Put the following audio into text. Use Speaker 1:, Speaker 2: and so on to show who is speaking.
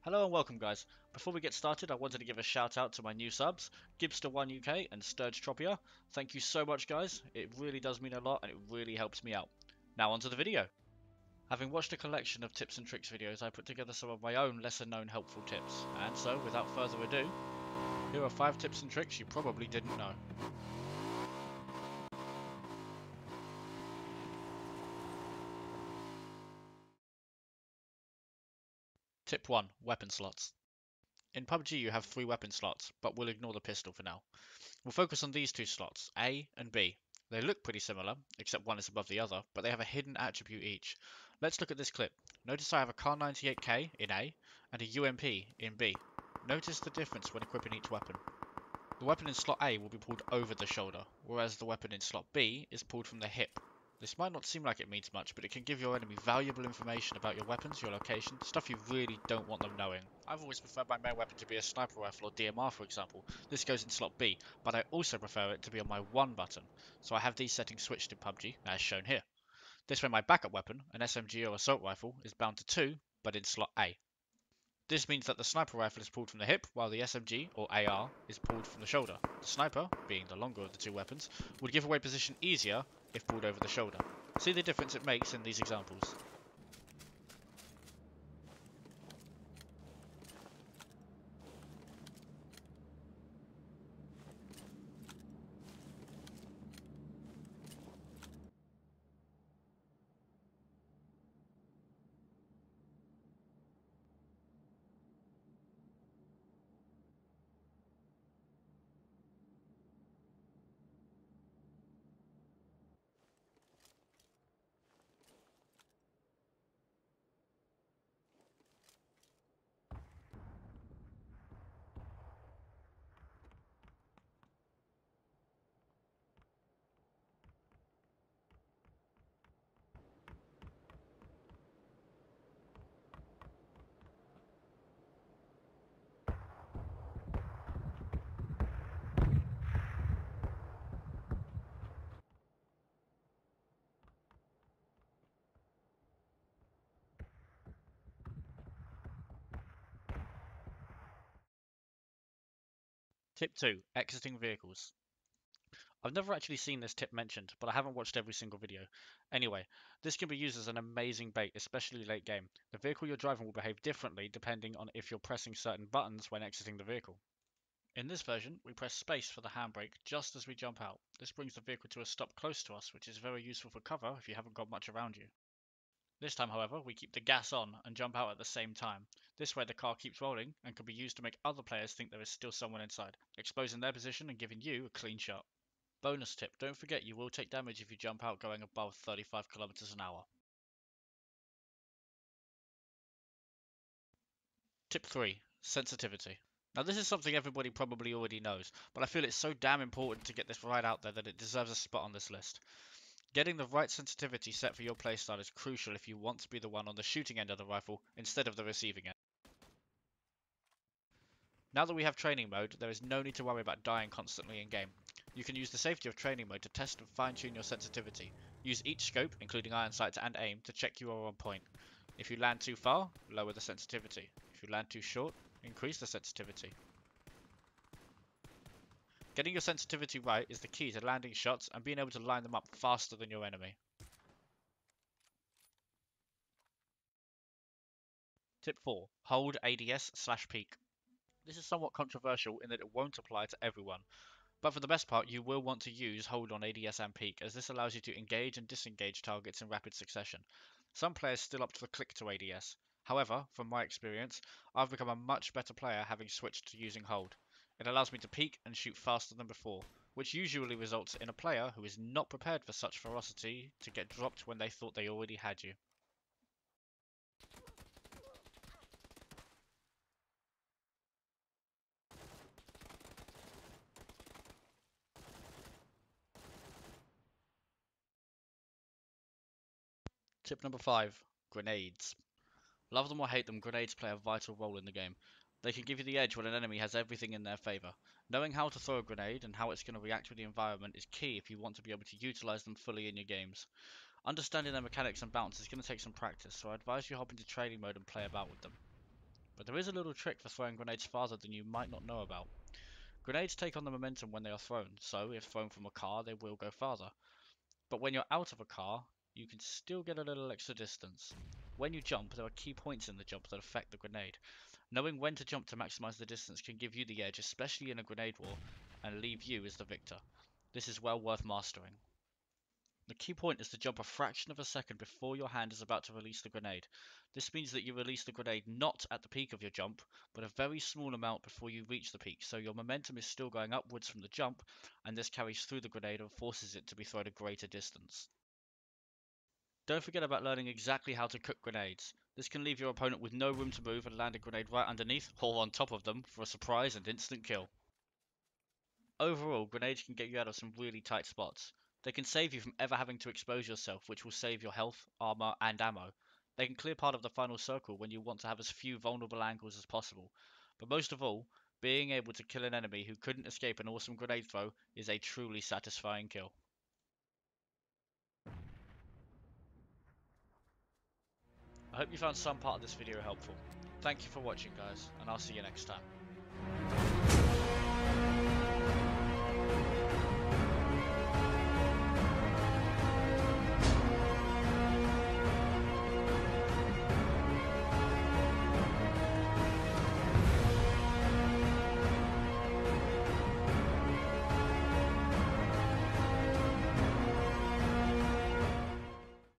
Speaker 1: Hello and welcome guys. Before we get started, I wanted to give a shout out to my new subs, Gibster1UK and Sturgetropia. Thank you so much guys, it really does mean a lot and it really helps me out. Now onto the video. Having watched a collection of tips and tricks videos, I put together some of my own lesser known helpful tips. And so, without further ado, here are 5 tips and tricks you probably didn't know. Tip 1. Weapon slots. In PUBG you have 3 weapon slots, but we'll ignore the pistol for now. We'll focus on these 2 slots, A and B. They look pretty similar, except one is above the other, but they have a hidden attribute each. Let's look at this clip. Notice I have a Kar 98K in A and a UMP in B. Notice the difference when equipping each weapon. The weapon in slot A will be pulled over the shoulder, whereas the weapon in slot B is pulled from the hip. This might not seem like it means much, but it can give your enemy valuable information about your weapons, your location, stuff you really don't want them knowing. I've always preferred my main weapon to be a sniper rifle or DMR for example. This goes in slot B, but I also prefer it to be on my 1 button, so I have these settings switched in PUBG, as shown here. This way my backup weapon, an SMG or assault rifle, is bound to 2, but in slot A. This means that the sniper rifle is pulled from the hip, while the SMG, or AR, is pulled from the shoulder. The sniper, being the longer of the 2 weapons, would give away position easier if pulled over the shoulder. See the difference it makes in these examples. Tip 2. Exiting vehicles. I've never actually seen this tip mentioned, but I haven't watched every single video. Anyway, this can be used as an amazing bait, especially late game. The vehicle you're driving will behave differently depending on if you're pressing certain buttons when exiting the vehicle. In this version, we press space for the handbrake just as we jump out. This brings the vehicle to a stop close to us, which is very useful for cover if you haven't got much around you. This time, however, we keep the gas on and jump out at the same time. This way the car keeps rolling and can be used to make other players think there is still someone inside, exposing their position and giving you a clean shot. Bonus tip, don't forget you will take damage if you jump out going above 35 kilometers an hour. Tip 3. Sensitivity. Now this is something everybody probably already knows, but I feel it's so damn important to get this right out there that it deserves a spot on this list. Getting the right sensitivity set for your playstyle is crucial if you want to be the one on the shooting end of the rifle instead of the receiving end. Now that we have training mode, there is no need to worry about dying constantly in game. You can use the safety of training mode to test and fine tune your sensitivity. Use each scope, including iron sights and aim, to check you are on point. If you land too far, lower the sensitivity. If you land too short, increase the sensitivity. Getting your sensitivity right is the key to landing shots and being able to line them up faster than your enemy. Tip 4. Hold ADS/peek. This is somewhat controversial in that it won't apply to everyone, but for the best part you will want to use hold on ADS and peek, as this allows you to engage and disengage targets in rapid succession. Some players still opt for click to ADS. However, from my experience, I've become a much better player having switched to using hold. It allows me to peek and shoot faster than before, which usually results in a player who is not prepared for such ferocity to get dropped when they thought they already had you. Tip number 5. Grenades. Love them or hate them, grenades play a vital role in the game. They can give you the edge when an enemy has everything in their favour. Knowing how to throw a grenade and how it's going to react with the environment is key if you want to be able to utilise them fully in your games. Understanding their mechanics and bounce is going to take some practice, so I advise you hop into training mode and play about with them. But There is a little trick for throwing grenades farther than you might not know about. Grenades take on the momentum when they are thrown, so if thrown from a car, they will go farther. But when you're out of a car, you can still get a little extra distance. When you jump, there are key points in the jump that affect the grenade. Knowing when to jump to maximize the distance can give you the edge, especially in a grenade war, and leave you as the victor. This is well worth mastering. The key point is to jump a fraction of a second before your hand is about to release the grenade. This means that you release the grenade not at the peak of your jump, but a very small amount before you reach the peak, so your momentum is still going upwards from the jump, and this carries through the grenade and forces it to be thrown a greater distance. Don't forget about learning exactly how to cook grenades. This can leave your opponent with no room to move and land a grenade right underneath or on top of them for a surprise and instant kill. Overall, grenades can get you out of some really tight spots. They can save you from ever having to expose yourself, which will save your health, armor, and ammo. They can clear part of the final circle when you want to have as few vulnerable angles as possible. But most of all, being able to kill an enemy who couldn't escape an awesome grenade throw is a truly satisfying kill. I hope you found some part of this video helpful. Thank you for watching guys, and I'll see you next time.